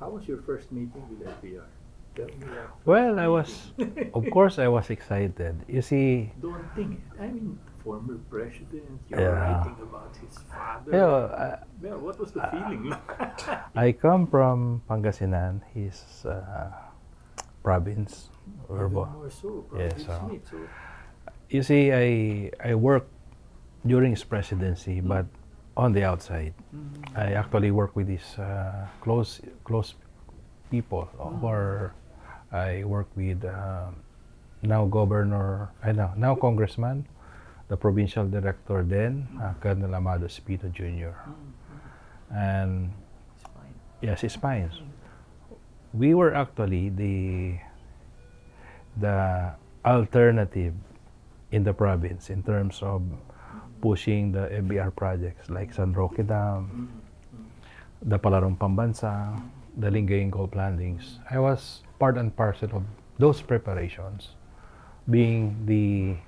How was your first meeting with FVR? Tell me that Well, first I was, meeting. of course, I was excited. You see, Daunting. I mean, former president, you're yeah, writing about his father. yeah. Well, what was the feeling like? I come from Pangasinan, his province, Even Urbo. more so, Yes. province meet. So, You see, I worked during his presidency, but on the outside. I actually work with his close people, or I work with now governor, I know now congressman, the provincial director then, Colonel Amado Espino Jr. And it's fine. yes, his spines. We were actually the alternative in the province in terms of pushing the FVR projects like San Roque Dam, the Palarong Pambansa, the Lingayen Gold Landings. I was part and parcel of those preparations, being the,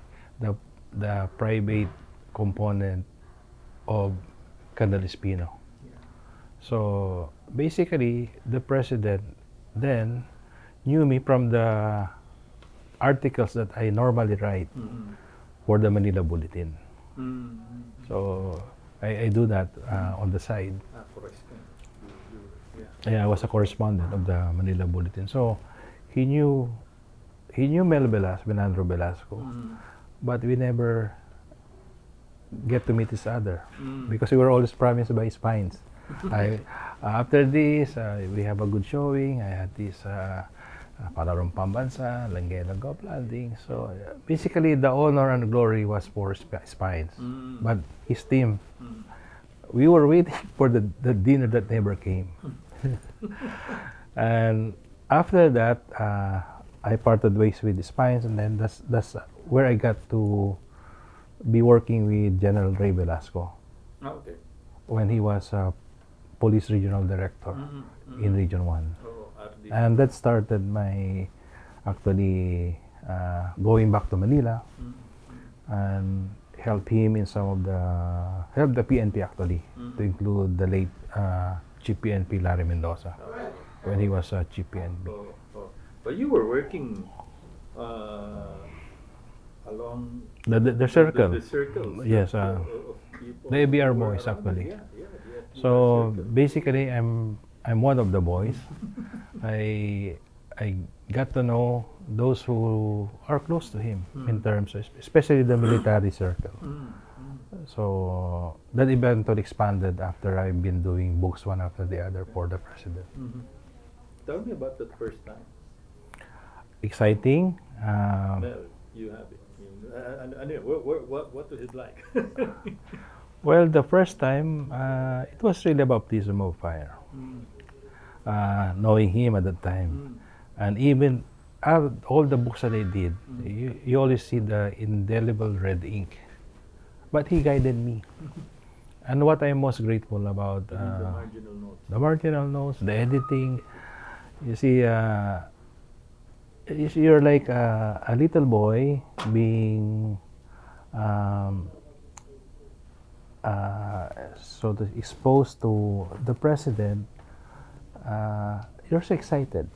the private component of Colonel Espino. Yeah. So basically, the president then knew me from the articles that I normally write for the Manila Bulletin. So I do that on the side. Correspondent. Yeah, I was a correspondent of the Manila Bulletin. So he knew Melandrew Velasco, but we never get to meet each other because we were always promised by spines. I after this we have a good showing. I had this Palarong Pambansa, Langela Golf Landing. So basically the honor and glory was for spines, but his team. We were waiting for the dinner that never came. And after that, I parted ways with the spines, and then that's where I got to be working with General Ray Velasco Okay. when he was police regional director in Region 1. Oh, RD. And that started my actually going back to Manila and help him in some of help the PNP actually, to include the late Chief PNP Larry Mendoza when he was Chief PNP. But you were working along The circle. the circles. Yes, of people the ABR who were boys around you. actually. Yeah, the So circle. basically, I'm one of the boys. I got to know those who are close to him in terms of, especially the military circle. So that eventually expanded after I've been doing books one after the other for the president. Tell me about that first time. Exciting. Well, you have it. Anyway, what was it like? Well, the first time, it was really a baptism of fire. Knowing him at that time. And even all the books that I did, you always see the indelible red ink. But he guided me. And what I'm most grateful about, The marginal notes. the marginal notes, the editing, you see, you're like a little boy being sort of exposed to the president. You're so excited.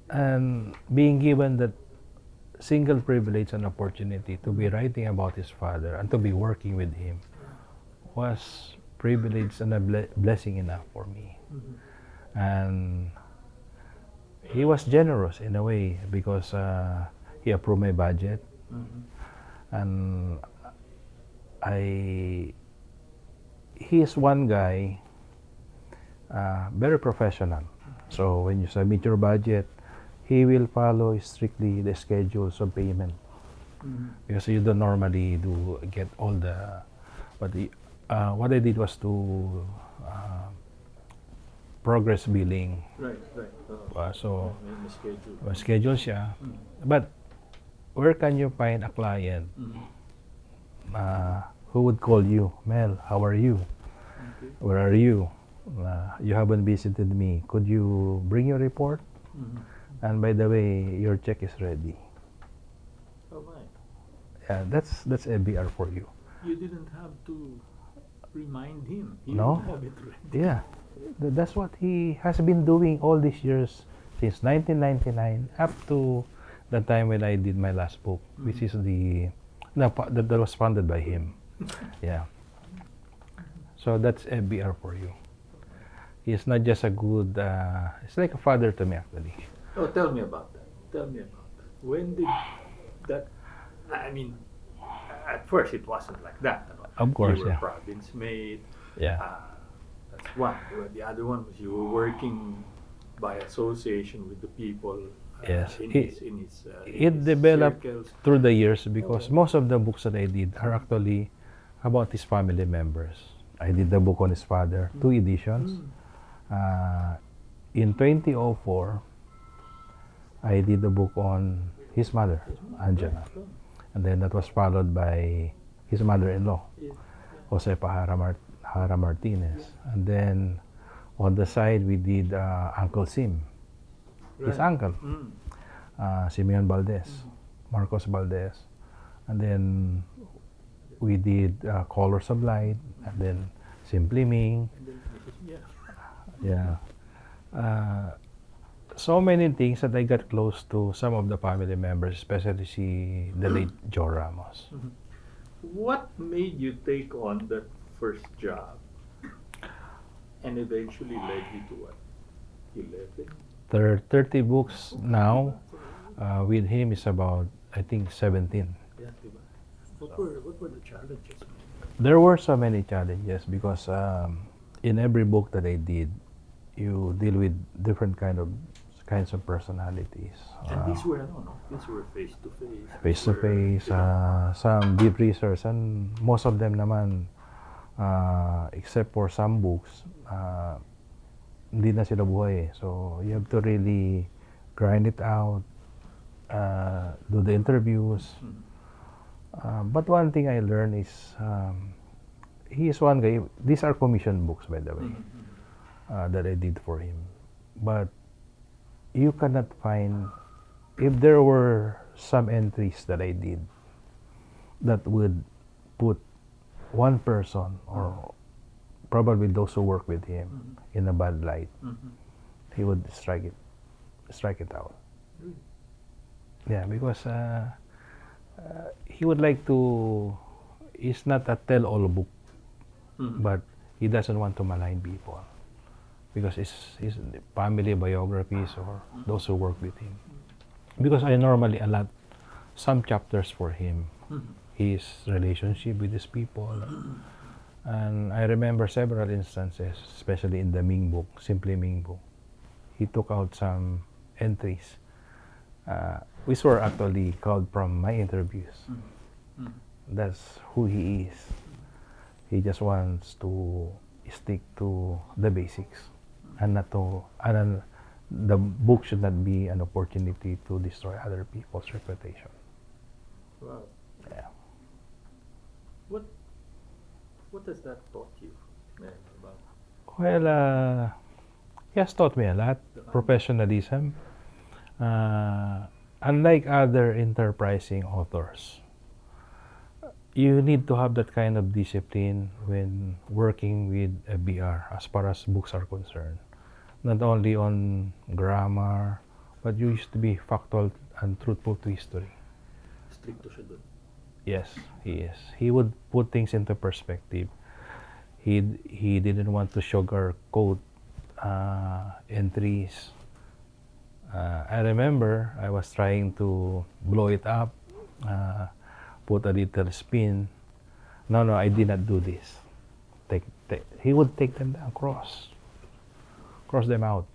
And being given that single privilege and opportunity to be writing about his father and to be working with him was privilege and a blessing enough for me. And he was generous in a way because he approved my budget, and he is one guy, very professional. So when you submit your budget, he will follow strictly the schedules of payment, because you don't normally do get all the. But what I did was to progress billing. Right. So The schedule. schedule siya. But where can you find a client who would call you, Mel, how are you? Okay. Where are you? You haven't visited me. Could you bring your report? And by the way, your check is ready. Oh my. Yeah, that's FVR for you. You didn't have to remind him. He No. will have it ready. Yeah, that's what he has been doing all these years since 1999 up to the time when I did my last book, which is that was funded by him. Yeah. So that's FVR for you. He's not just a good. It's like a father to me, actually. Oh, tell me about that. Tell me about that. When did that? I mean, at first it wasn't like that. Of course, you were yeah. province mate. Yeah. That's one. The other one was you were working by association with the people. Yes. In It his developed circles. through the years because most of the books that I did are actually about his family members. I did the book on his father, 2 editions. In 2004, I did the book on his mother, Angela. And then that was followed by his mother-in-law, Josepa Hara Martinez. And then on the side, we did Uncle Sim, his uncle, Simeon Valdez, Marcos Valdez. And then we did Colors of Light, and then Simply Ming. Yeah. So many things that I got close to some of the family members, especially the late Joe Ramos. What made you take on that first job and eventually led you to what? 11? There are 30 books now. With him is about, I think, 17. Yeah, diba? What were the challenges? There were so many challenges because in every book that I did, you deal with different kinds of personalities. And these were these were face to face. Face to face, some deep research, and most of them naman, except for some books, hindi na sila buhay. So you have to really grind it out, do the interviews. But one thing I learned is he is one guy. These are commissioned books, by the way, that I did for him. But you cannot find, if there were some entries that I did that would put one person or probably those who work with him in a bad light, he would strike it out. Yeah, because he would like to. It's not a tell-all book, but he doesn't want to malign people because it's family biographies or those who work with him. Because I normally allot some chapters for him, his relationship with these people. And I remember several instances, especially in the Ming book, Simply Ming book, he took out some entries, which were actually called from my interviews. That's who he is. He just wants to stick to the basics, and not to. And the book should not be an opportunity to destroy other people's reputation. Wow. Yeah. What has that taught you, about? Well, he has taught me a lot. Professionalism. Unlike other enterprising authors, you need to have that kind of discipline when working with FVR as far as books are concerned. Not only on grammar, but you used to be factual and truthful to history. Stricto siya dun. Yes, he is. He would put things into perspective. He didn't want to sugarcoat entries. I remember I was trying to blow it up, put a little spin. No, I did not do this. He would take them down, cross them out,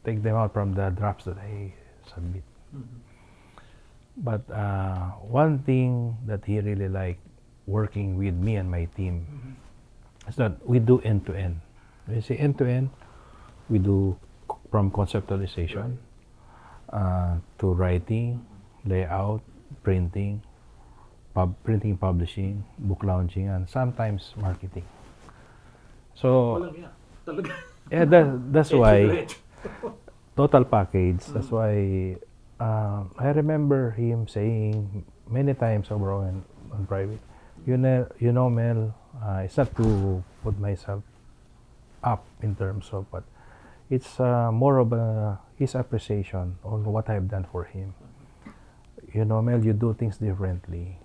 take them out from the drafts that I submit. But one thing that he really liked working with me and my team is that we do end-to-end. When you say end-to-end, we do from conceptualization to writing, layout, printing, publishing, book launching, and sometimes marketing. So Walang yan. Talaga. yeah, that's why total package. That's why I remember him saying many times over on private, Mel, it's not to put myself up in terms of, but it's more of his appreciation on what I've done for him. Mel, you do things differently,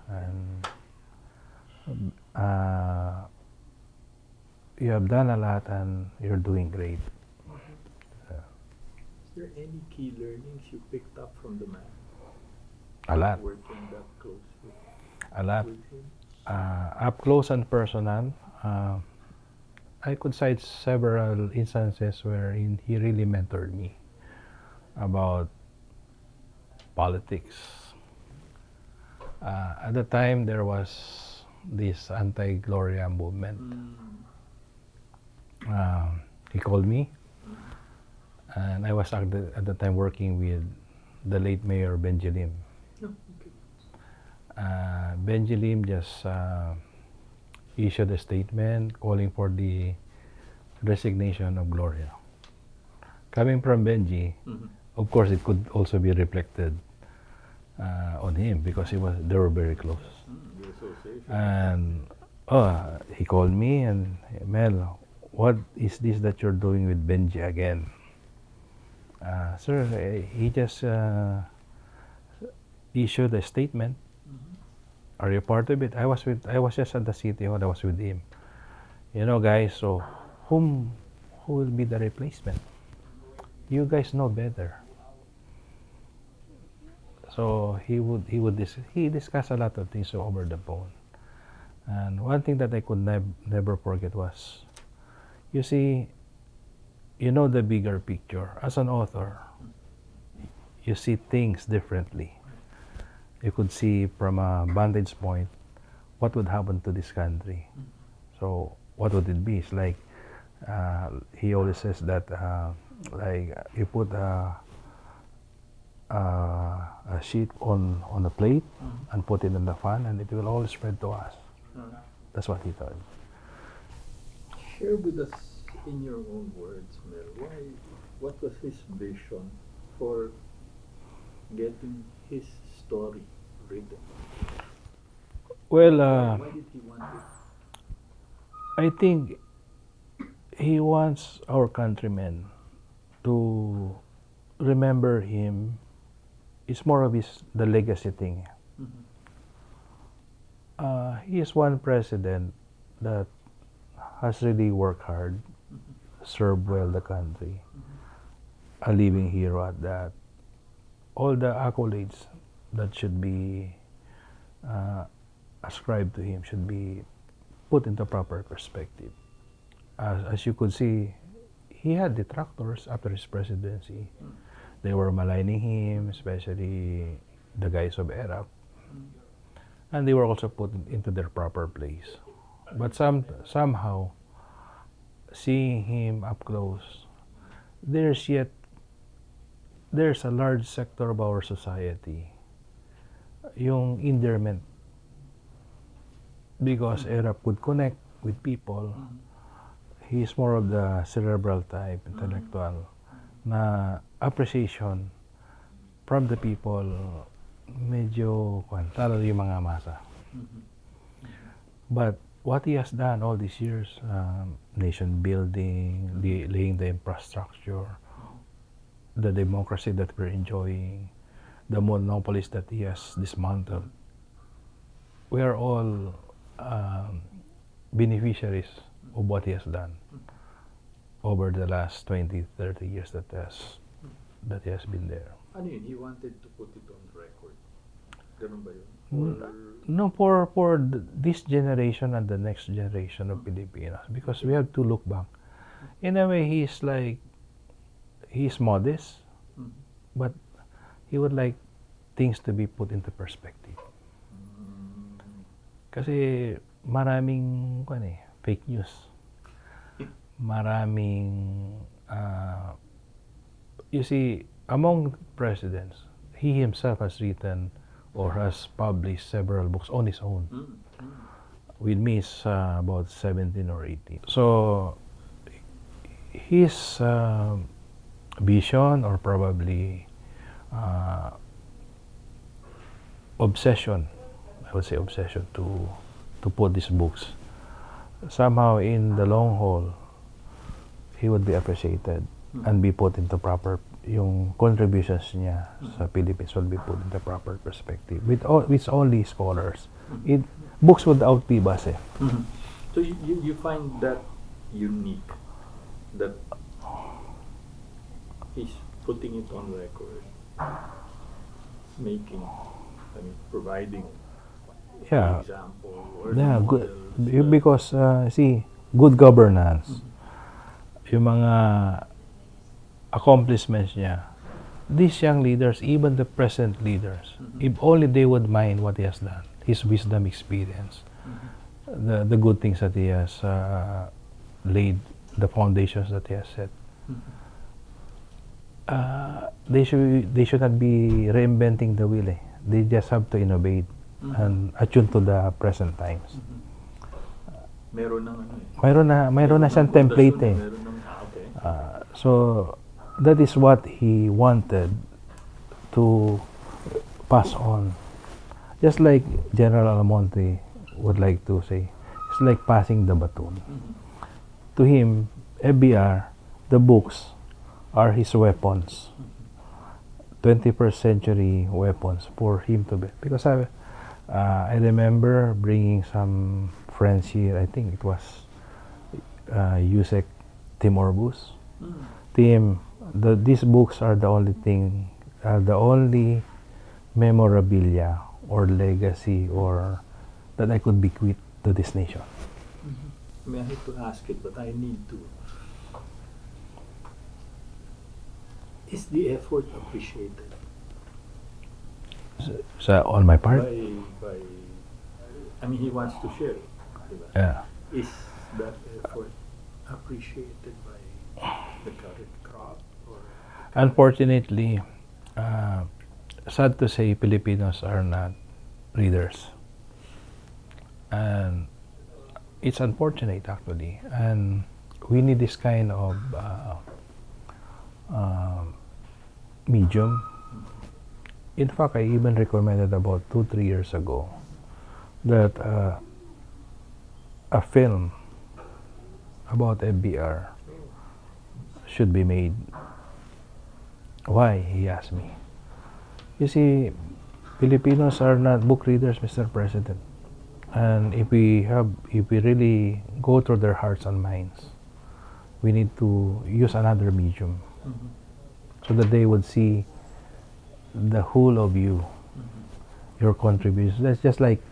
and you have done a lot, and you're doing great. Is there any key learnings you picked up from the man? A lot, Working that close a lot. with him? Up close and personal, I could cite several instances wherein he really mentored me about politics. At the time, there was this anti-Gloria movement. He called me, and I was at the time working with the late Mayor Benjalim. No, okay. Benjalim just issued a statement calling for the resignation of Gloria. Coming from Benji, of course, it could also be reflected on him because they were very close. The association. And he called me and, Mel, what is this that you're doing with Benji again? Sir, he just issued a statement. Are you part of it? I was just at the city hall. I was with him. Guys. So, who will be the replacement? You guys know better. So he discussed a lot of things over the phone. And one thing that I could never forget was, you see, the bigger picture. As an author, you see things differently. You could see from a vantage point what would happen to this country. So what would it be? It's like he always says that like you put a sheet on a plate and put it in the fan, and it will all spread to us. That's what he thought. Share with us in your own words, Mel, what was his vision for getting his story written? Well, Why did he want it? I think he wants our countrymen to remember him. It's more of the legacy thing. He is one president that has really worked hard, served well the country, a living hero at that. All the accolades that should be ascribed to him should be put into proper perspective. As you could see, he had detractors after his presidency. They were maligning him, especially the guys of ERAP. And they were also put into their proper place. But somehow, seeing him up close, there's a large sector of our society, yung endearment, because ERAP could connect with people. He's more of the cerebral type, intellectual, na appreciation from the people, medyo, lalo yung mga masa. But what he has done all these years, nation building, laying the infrastructure, the democracy that we're enjoying, the monopolies that he has dismantled, we are all beneficiaries of what he has done over the last 20, 30 years that he has been there. Ano yun? He wanted to put it on record. Ganun ba yun? No, for this generation and the next generation of Filipinos, because we have to look back. In a way, he's modest, but he would like things to be put into perspective. Kasi maraming fake news. Maraming you see, among presidents, he himself has written or has published several books on his own. With me, it's about 17 or 18. So his vision, or probably obsession, I would say, obsession to put these books. Somehow, in the long haul, he would be appreciated and be put into proper, yung contributions niya sa Philippines will be put into proper perspective with only scholars. Books would outlive us eh. So you find that unique, that he's putting it on record, providing Yeah, example or yeah, models. because see, good governance, yung mga accomplishments niya, these young leaders, even the present leaders, if only they would mind what he has done, his wisdom, experience, the good things that he has laid, the foundations that he has set, they should not be reinventing the wheel eh. They just have to innovate and attune to the present times. Meron na siyang template eh. Okay. So that is what he wanted to pass on. Just like General Almonte would like to say, it's like passing the baton. To him, FVR, the books are his weapons. 21st century weapons for him to be. Because I remember bringing some friends here. I think it was Yusek Timorbus. Tim, these books are the only thing, the only memorabilia or legacy or that I could bequeath to this nation. I mean, I hate to ask it, but I need to. Is the effort appreciated? So on my part? I mean, he wants to share it. Yeah. Is that effort appreciated by the current crop? Unfortunately, sad to say, Filipinos are not readers. And it's unfortunate actually. And we need this kind of medium. In fact, I even recommended about 2-3 years ago that a film about FVR should be made. Why? He asked me. You see, Filipinos are not book readers, Mr. President. And if we really go through their hearts and minds, we need to use another medium so that they would see the whole of you, your contributions. That's just like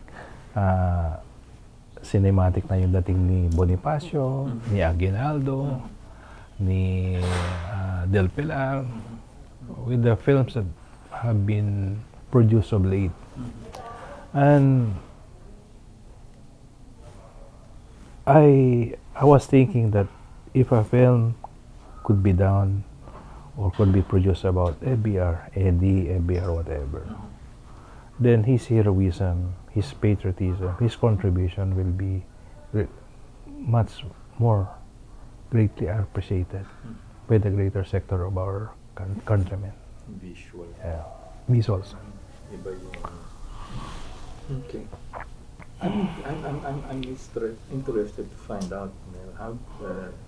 cinematic na yung dating ni Bonifacio, ni Aguinaldo, ni Del Pilar, with the films that have been produced of late. And I was thinking that if a film could be done or could be produced about FVR, Eddie, FVR, whatever, then his heroism, his patriotism, his contribution will be much more greatly appreciated by the greater sector of our countrymen. Visual. Yeah. Visuals. Okay. I'm interested to find out, Mel, how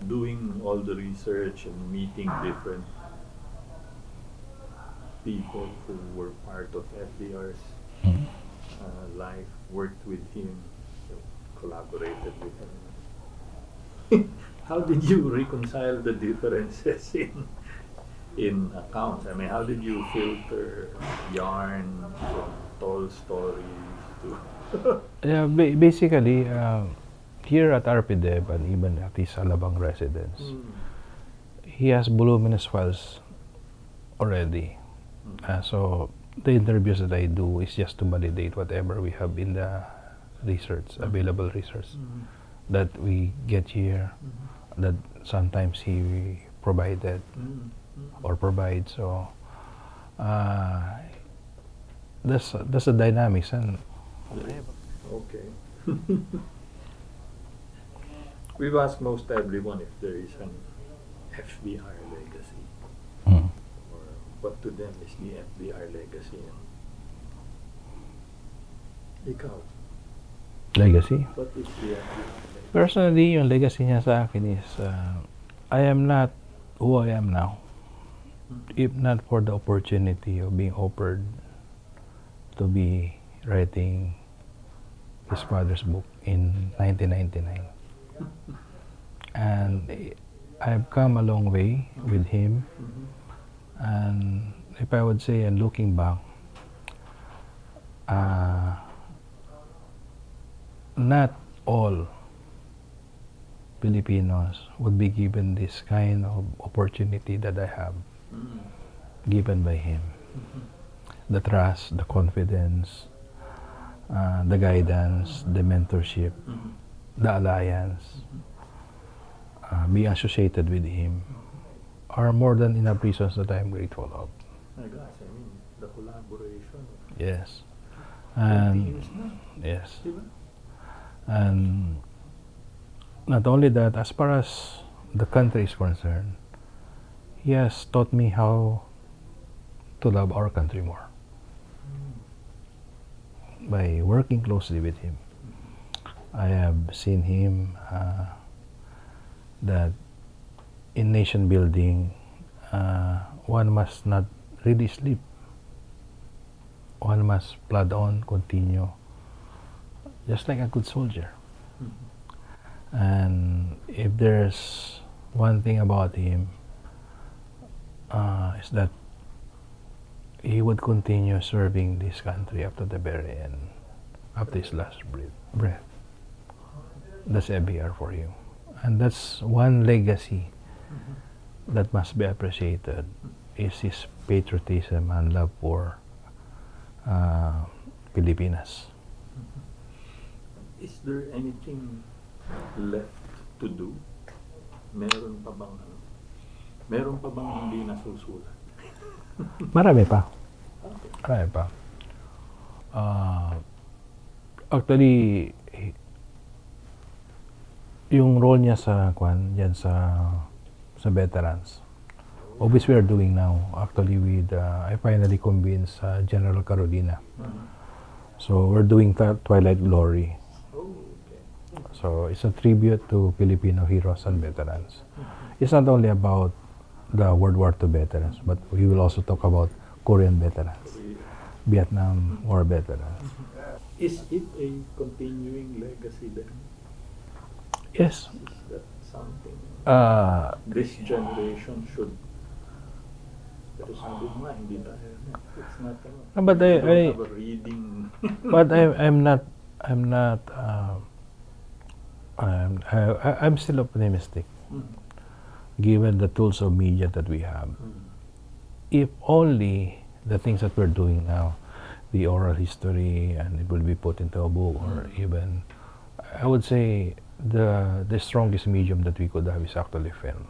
doing all the research and meeting different people who were part of FDR's life, worked with him, collaborated with him. How did you reconcile the differences in accounts? I mean, how did you filter yarn from tall stories to? Yeah, basically, here at RPDEV and even at his Alabang residence, he has voluminous files already. So the interviews that I do is just to validate whatever we have in the research, available research that we get here, that sometimes he provided or provides. So that's the dynamics. And okay. We've asked most everyone if there is an FVR legacy, or what to them is the FVR legacy. Ikaw, Legacy? what is your Personally, yung legacy niya sa akin is, I am not who I am now. If not for the opportunity of being offered to be writing his father's book in 1999. And I've come a long way with him. And if I would say, and looking back, not all Filipinos would be given this kind of opportunity that I have given by him. The trust, the confidence, the guidance, the mentorship, the alliance, being associated with him are more than enough reasons that I'm grateful of. My gosh, I mean, the collaboration. Yes. 20 And years na, yes. diba? And not only that, as far as the country is concerned, he has taught me how to love our country more by working closely with him. I have seen him that in nation building, one must not really sleep. One must plod on, continue, just like a good soldier. And if there's one thing about him, is that he would continue serving this country up to the very end, up to his last breath. That's FVR for you. And that's one legacy that must be appreciated, is his patriotism and love for Pilipinas. Is there anything left to do? Meron pa bang hindi nasusulat? Marami pa. Okay. Marami pa. Actually, yung role niya sa yan sa veterans. Obviously, we are doing now. Actually, with I finally convinced General Carolina. So we're doing Twilight Glory. Oh, okay. So it's a tribute to Filipino heroes and veterans. It's not only about the World War II veterans, but we will also talk about Korean veterans, Vietnam War veterans. Is it a continuing legacy then? Yes. Is that something This this generation should? Pero sabi mo nga, hindi tayo. It's not But we don't I have a reading. but I'm still optimistic, given the tools of media that we have. If only the things that we're doing now, the oral history, and it will be put into a book, or even, I would say, the strongest medium that we could have is actually film,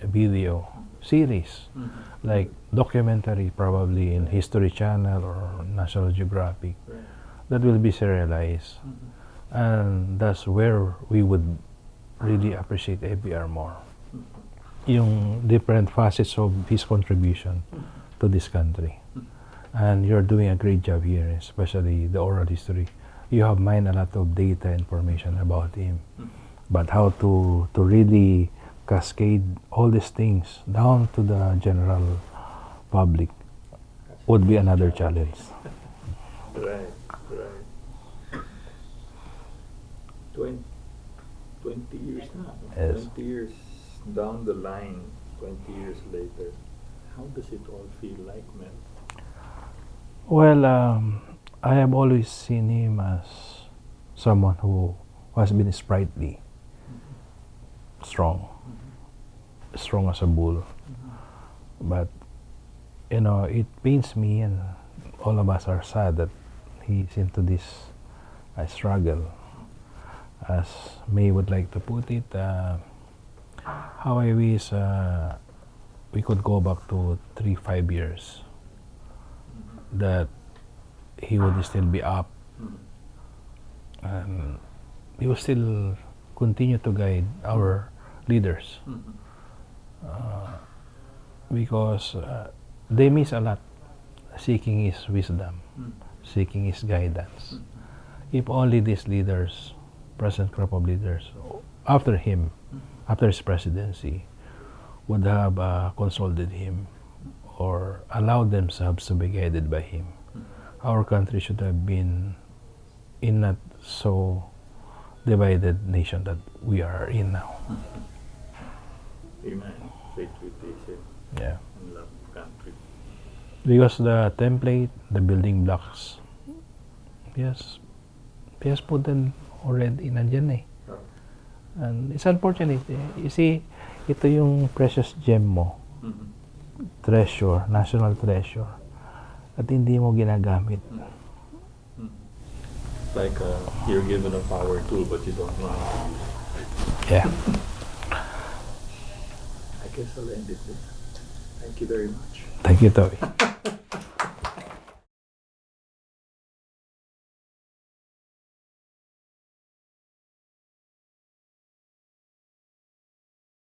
video, series, like documentary, probably in History Channel or National Geographic, that will be serialized, and that's where we would really appreciate FVR more. Yung different facets of his contribution to this country. And you're doing a great job here, especially the oral history. You have mined a lot of data information about him. But how to really cascade all these things down to the general public would be another challenge. Right. 20 years now. Yes. 20 years down the line, 20 years later, how does it all feel like, Mel? Well, I have always seen him as someone who has been sprightly, strong as a bull. But, it pains me, and all of us are sad that he's into this struggle. As May would like to put it, how I wish we could go back to 3-5 years, that he would still be up, and he will still continue to guide our leaders, because they miss a lot. seeking His wisdom, Mm. seeking His guidance. Mm. If only these leaders, present crop of leaders, after him, after his presidency, would have consulted him or allowed themselves to be guided by him, our country should have been in not so divided nation that we are in now. Amen. Faith with patience Yeah. and love country. Because the template, the building blocks, yes, put them already nandyan eh. Oh. And it's unfortunate. You see, ito yung precious gem mo, Mhm. treasure, national treasure, at hindi mo ginagamit. Mm. Like you're given a power tool but you don't know how to use it. Yeah. I guess I'll end it there. Thank you very much. Thank you, Toby.